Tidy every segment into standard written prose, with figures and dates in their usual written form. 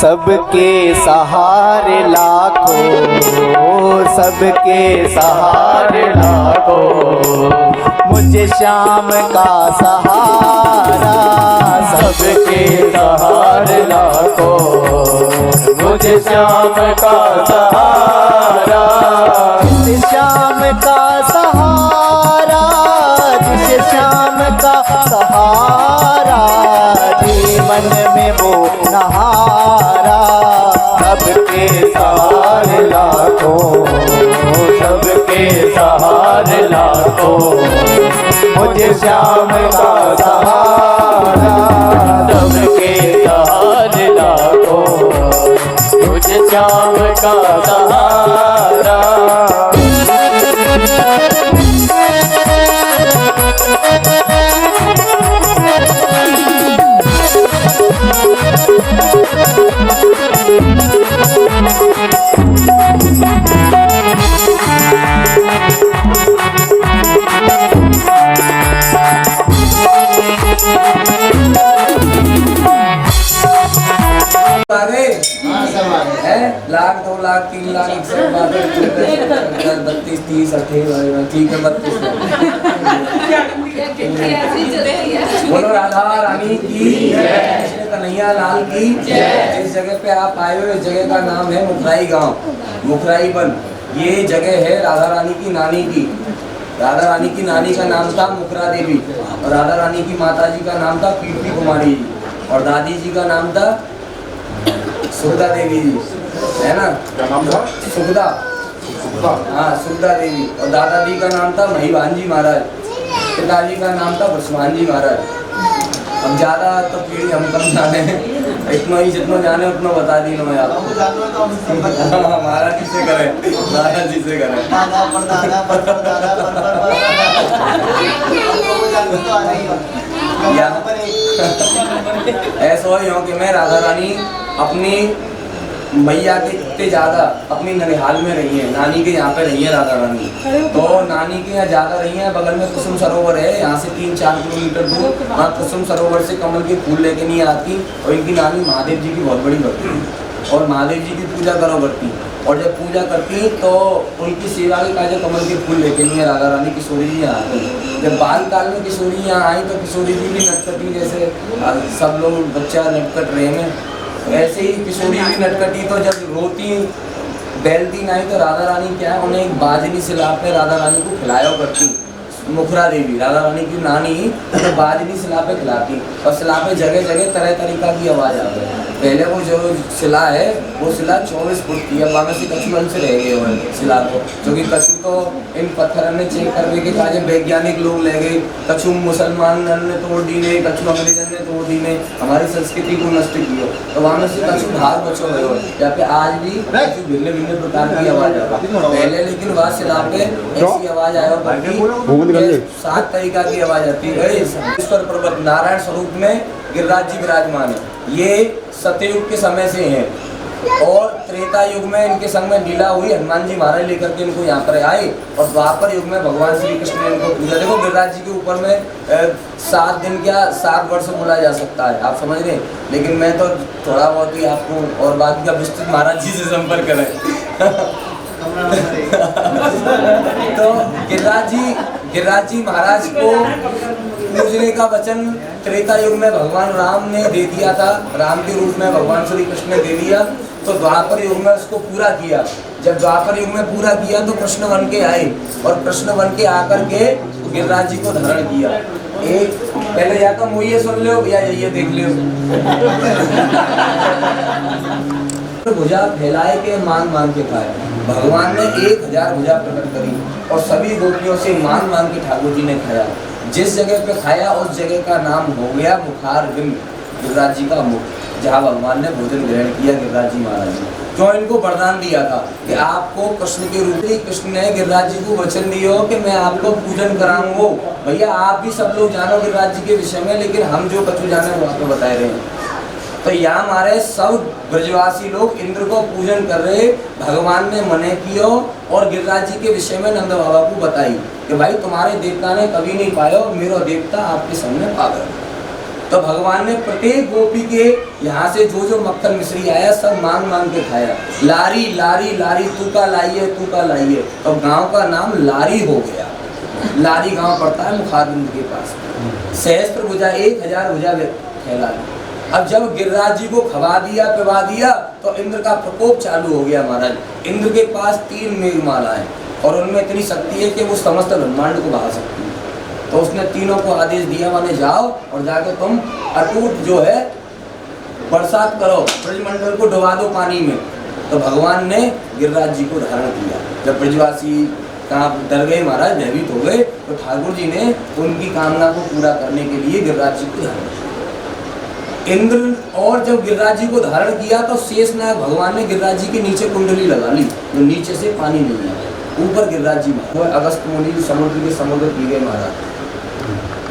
सबके सहारे लाखों, सबके सहारे लाखों, मुझे श्याम का सहारा। सबके सहारे लाखों, मुझे श्याम का सहारा। जिस श्याम का सहारा, जिस श्याम का सहारा, जीवन में वो नहारा। सबके सहारे लाखों, सबके सहारे लाखों, मुझे श्याम का सहारा। सबके सहारे लाखों, मुझे श्याम का सहारा। लाख 2 लाख 3 लाख 32 30 28 ठीक है 32। बोलो राधा रानी की जय, कन्हैया लाल की जय। इस जगह पे आप आए हो, इस जगह का नाम है मुखराई गांव, मुखराई वन। ये जगह है राधा रानी की नानी की। राधा रानी की नानी का नाम था मुखरा देवी, और राधा रानी की माता जी का नाम था कीर्ति कुमारी जी, और दादी जी का नाम था सुखदा देवी जी, है ना? क्या नाम था? सुखदा। हाँ, सुखदा देवी। और दादाजी का नाम था महिवान जी महाराज, पिताजी का नाम था बसवान जी महाराज। अब ज्यादा तो पीढ़ी हम कम जाने हैं, इतना ही जितना जाने उतना बता दी लो यार। महाराज जी से करें, महाराज जी से करें। ऐसा ही हो कि मैं राधा रानी अपनी मैया के इतने ज़्यादा अपनी ननिहाल में रही है, नानी के यहाँ पे रही है राधा रानी। तो नानी के यहाँ ज़्यादा रही है। बगल में कुसुम सरोवर है, यहाँ से 3-4 किलोमीटर दूर। वहाँ कुसुम सरोवर से कमल के फूल लेके नहीं आती, और इनकी नानी महादेव जी की बहुत बड़ी भक्ति है, और महादेव जी की पूजा करो करती। और जब पूजा करती तो उनकी सेवा के काजे कमल के फूल लेके नहीं है राधा रानी। किशोरी जी यहाँ आती। जब बाल काल में किशोरी यहाँ आई तो किशोरी जी भी नटकटी, जैसे सब लोग बच्चा नटकट रहे हैं, ऐसे ही किशोरी भी नटकटी। तो जब रोती बैलती नहीं तो राधा रानी क्या है, उन्हें एक बाजनी सिलाप में राधा रानी को खिलाया करती। मुखरा देवी राधा रानी की नानी तो बाजनी सिला पे खिलाती, और सिला पे जगह जगह तरह तरीका की आवाज़ आती है। पहले वो जो सिला है वो सिला 24 फुट की, अब वहाँ से कछुअन से रह गए हुए सिला को, क्योंकि कछु तो इन पत्थर ने चेक करने के काजे वैज्ञानिक लोग ले गए। कछु मुसलमान ने तोड़ दी ने, कछु अंग्रेजन ने तोड़ दी ने, हमारी संस्कृति को नष्ट किया। तो वहाँ से कछु भाग बचो हुए हो, यहाँ पे आज भी भिन्न भिन्न प्रकार की आवाज़ आ पहले, लेकिन वहाँ सिला पे ऐसी आवाज़ आया 7 तरीका की आवाज़ आती है। ईश्वर पर्वत नारायण स्वरूप में गिरिराज जी विराजमान है। ये सतयुग के समय से हैं, और त्रेता युग में इनके संग में लीला हुई, हनुमान जी महाराज लेकर के इनको यहाँ पर आए, और द्वापर युग में भगवान श्री कृष्ण ने इनको पूजा। देखो गिरिराज जी के ऊपर में 7 दिन क्या 7 वर्ष बोला जा सकता है, आप समझ रहे हैं। लेकिन मैं तो थोड़ा बहुत ही आपको, और बाकी का विस्तृत महाराज जी से संपर्क करें। तो गिरिराज जी महाराज को पूजने का वचन त्रेता युग में भगवान राम ने दे दिया था, राम के रूप में भगवान श्री कृष्ण ने दे दिया। तो द्वापर युग में उसको पूरा किया। जब द्वापर युग में पूरा किया तो कृष्ण बन के आए, और कृष्ण बन के आकर के गिरिराज जी को धारण किया। एक पहले या तो मुझे सुन लो या ये देख लो। भुजा फैलाए के मान के खाए। भगवान ने 1000 भुजा प्रकट करी, और सभी गोपियों से मान के ठाकुर जी ने खाया। जिस जगह पे खाया उस जगह का नाम हो गया मुखार बिंब, गिरिराज जी का मुख, जहाँ भगवान ने भोजन ग्रहण किया गिरिराज जी महाराज ने। क्यों इनको वरदान दिया था कि आपको कृष्ण के रूप में कृष्ण ने गिरिराज जी को वचन दिया हो कि मैं आपको पूजन कराऊंगा। भैया आप भी सब लोग जानो गिरिराज जी के विषय में, लेकिन हम जो कछु जाने वो आपको बता रहे हैं। तो यहाँ हमारे सब ब्रजवासी लोग इंद्र को पूजन कर रहे, भगवान ने मने कियो, और गिरिराज जी के विषय में नंद बाबा को बताई कि भाई तुम्हारे देवता ने कभी नहीं पाया, मेरा देवता आपके सामने पा गया। तो भगवान ने प्रत्येक गोपी के यहाँ से जो जो मक्खन मिश्री आया सब मांग मांग के खाया। लारी लारी लारी तू का लाइए तू का लाइए, तो गांव का नाम लारी हो गया। लारी गांव पड़ता है मुखारबिंद के पास। सहस्त्र भुजा 1000 भुजा फैला। अब जब गिरिराज जी को खवा दिया पिवा दिया तो इंद्र का प्रकोप चालू हो गया महाराज। इंद्र के पास 3 मेघमालाएं और उनमें इतनी शक्ति है कि वो समस्त ब्रह्मांड को बहा सकती है। तो उसने तीनों को आदेश दिया, माने जाओ और जाके तुम अटूट जो है बरसात करो, ब्रजमंडल को डुबा दो पानी में। तो भगवान ने गिरिराज जी को धारण किया। जब ब्रजवासी कहाँ डर गए महाराज, भयभीत हो गए, तो ठाकुर जी ने उनकी कामना को पूरा करने के लिए गिरिराज जी को धारण किया। इंद्र और जब गिरिराज जी को धारण किया तो शेषनाग भगवान ने गिरिराज जी के नीचे कुंडली लगा ली, जो नीचे से पानी नहीं आया, ऊपर गिरिराज जी वो अगस्त मुनि समुद्र पी गए महाराज,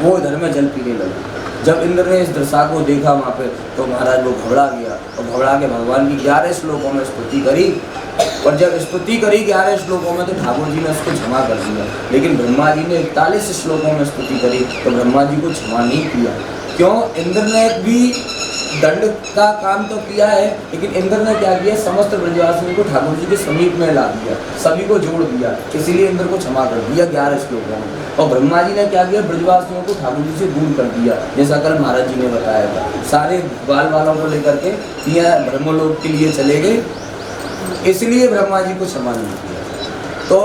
वो इधर में जल पीने लगे। जब इंद्र ने इस दशा को देखा वहाँ पे तो महाराज वो घबरा गया और घबरा के भगवान की 11 श्लोकों में स्तुति करी। और जब स्तुति करी 11 श्लोकों में तो ठाकुर जी ने उसको क्षमा कर दिया। लेकिन ब्रह्मा जी ने 41 श्लोकों में स्तुति करी तो ब्रह्मा जी को क्षमा नहीं किया। क्यों? इंद्र ने भी दंड का काम तो किया है, लेकिन इंद्र ने क्या किया, समस्त ब्रजवासियों को ठाकुर जी के समीप में ला दिया, सभी को जोड़ दिया, इसीलिए इंद्र को क्षमा कर दिया 11 श्लोकों में। और ब्रह्मा जी ने क्या किया, ब्रजवासियों को ठाकुर जी से दूर कर दिया, जैसा कल महाराज जी ने बताया था। सारे बाल बालों को लेकर के ब्रह्मलोक के लिए चले गए, इसलिए ब्रह्मा जी को क्षमा नहीं किया। तो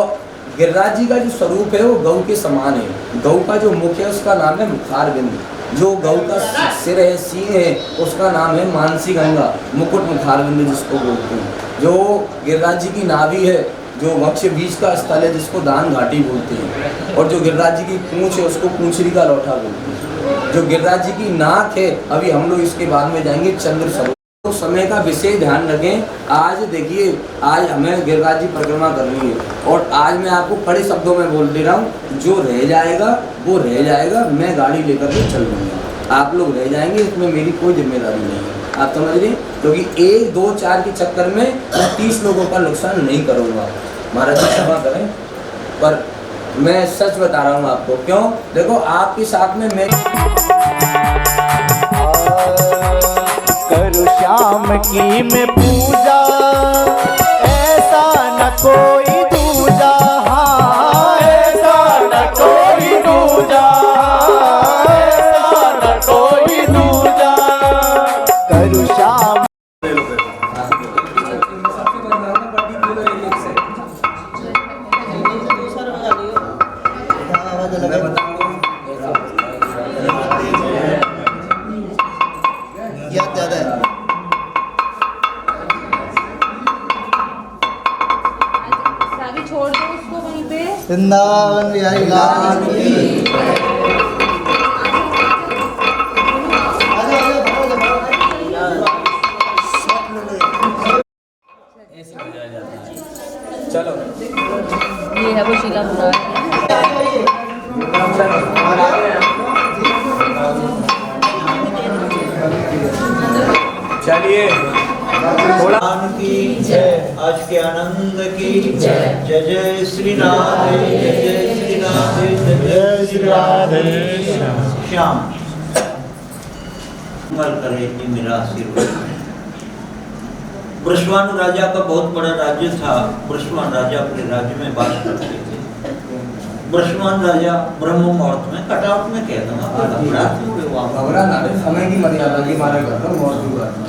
गिरिराज जी का जो स्वरूप है वो गौ के समान है। गौ का जो मुख है उसका नाम है मुखारबिंद, जो गौ का सिर है, सींग है, उसका नाम है मानसी गंगा, मुकुट मुखारबिंद जिसको बोलते हैं। जो गिरिराज जी की नाभि है, जो वक्ष बीज का स्थल है, जिसको दान घाटी बोलते हैं। और जो गिरिराज जी की पूंछ है उसको पूंछरी का लौठा बोलते हैं। जो गिरिराज जी की नाक है, अभी हम लोग इसके बाद में जाएंगे चंद्र सरोवर। तो समय का विशेष ध्यान रखें। आज देखिए, आज हमें गिरिराज जी परिक्रमा करनी है और आज मैं आपको कड़े शब्दों में बोल दे रहा हूँ, जो रह जाएगा वो रह जाएगा, मैं गाड़ी लेकर के चल दूँगा, आप लोग रह जाएंगे, इसमें मेरी कोई जिम्मेदारी नहीं है। आप समझ रहे? क्योंकि 1, 2, 4 के चक्कर में मैं 30 लोगों का नुकसान नहीं करूँगा। महाराज जी क्षमा करें, पर मैं सच बता रहा हूँ आपको। क्यों? देखो, आपके साथ में मैं करूँ श्याम की मैं पूजा, ऐसा न कोई दूजा, हाँ ऐसा न कोई दूजा, ऐसा न कोई दूजा। करूँ श्याम छोड़ दो उसको वहीं पे। वृंदावन बिहारी लाल की। चलो, ये है वो शीला मुराद। चलिए थोड़ा की जय, आज के आनंद की जय, जय जय श्री राधे, जय जय श्री राधे, जय श्री राधे श्याम। मंगल करे कि मेरा आशीर्वाद। ब्रजवान राजा का बहुत बड़ा राज्य था। ब्रजवान राजा अपने राज्य में बात करते थे। ब्रजवान राजा ब्रह्म मुहूर्त में कटाउट में कह समय की मर्यादा की मारे करता हूँ।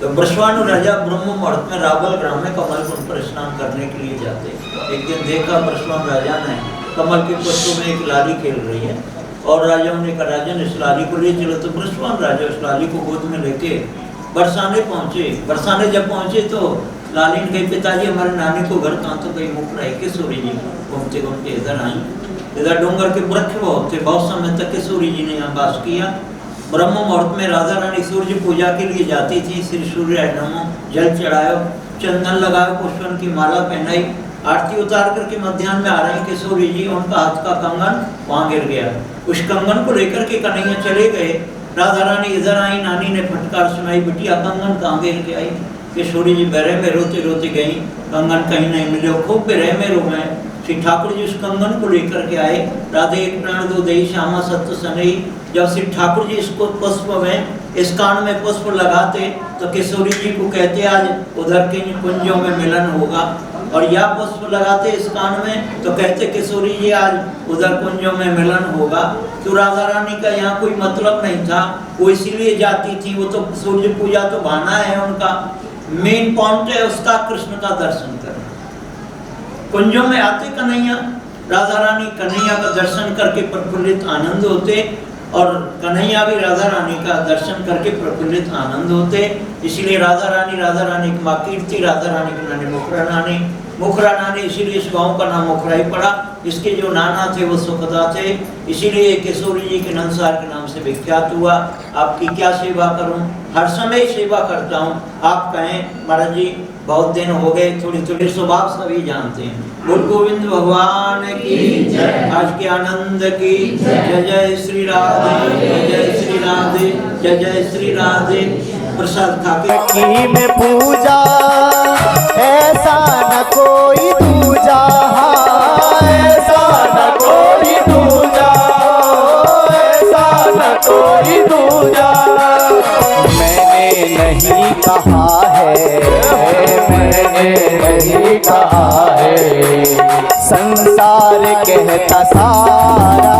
तो ब्रजवान राजा ब्रह्म मुहूर्त में रावल ग्राम में कमल कुंड पर स्नान करने के लिए जाते। एक दिन देखा ब्रजवान राजा ने कमल के पुष्पों में एक लाली खेल रही है और राजाओं ने कहा, राजन इस लाली को ले चलो। तो ब्रजवान राजा उस लाली को गोद में लेके बरसाने पहुंचे। बरसाने जब पहुंचे तो लाली ने कही, पिताजी हमारे नानी को घर कहाँ? तो कहीं मुख रहे किशोरी जी घूमते घूमते इधर आई। इधर डूंगर के वृक्ष बहुत थे, बहुत समय तक किशोरी जी ने यहाँ वास किया। ब्रह्म मुहूर्त में राधा रानी सूर्य पूजा के लिए जाती थी। श्री सूर्य नमो, जल चढ़ायो, चंदन लगायो, पुष्पन की माला पहनाई, आरती उतार करके मध्याह्न में आ रहे किशोरी जी, उनका हाथ का कंगन वहां गिर गया। उस कंगन को लेकर के कन्हैया चले गए। राधा रानी इधर आई, नानी ने फटकार सुनाई, बिटिया कंगन कहाँ गिर के आई? किशोरी जी बहरे में रोते रोते गई, कंगन कहीं नहीं मिले, खूब बहरे में रो गए। श्री ठाकुर जी उस कंगन को लेकर के आए। राधे एक प्राण दो देहि श्यामा सत्य सनई। जब श्री ठाकुर जी इसको पुष्प में, इस कान में पुष्प लगाते तो किशोरी जी को कहते आज उधर के कुंजों में मिलन होगा, और या पुष्प लगाते इस कान में तो कहते किशोरी जी आज उधर कुंजों में मिलन होगा। तो राधा रानी का यहाँ कोई मतलब नहीं था, वो इसीलिए जाती थी। वो तो सूर्य पूजा तो बहाना है, उनका मेन पॉइंट है उसका कृष्ण का दर्शन करना। कुंजों में आते कन्हैया, राधा रानी कन्हैया का दर्शन करके प्रफुल्लित आनंद होते, और कन्हैया भी राधा रानी का दर्शन करके प्रफुल्लित आनंद होते। इसीलिए राधा रानी की माँ कीर्ति, राधा रानी के नानी मुखरा नानी, इसीलिए इस गांव का नाम मुखरा ही पड़ा। इसके जो नाना थे वो सुखदा थे, इसीलिए किशोरी जी के नंदसार के नाम से विख्यात हुआ। आपकी क्या सेवा करूं, हर समय सेवा करता हूं। आप कहें महाराज जी बहुत दिन हो गए, थोड़ी थोड़ी स्वभाव सभी जानते हैं। बोल गोविंद भगवान की जय, आज के आनंद की जय। जय श्री राधे, जय श्री राधे, जय श्री राधे। प्रसाद खाके की में पूजा ऐसा न कोई दूजा, ऐसा न कोई दूजा, ऐसा न कोई दूजा। मैंने नहीं कहा है, मैंने नहीं कहा है, संसार कहता सारा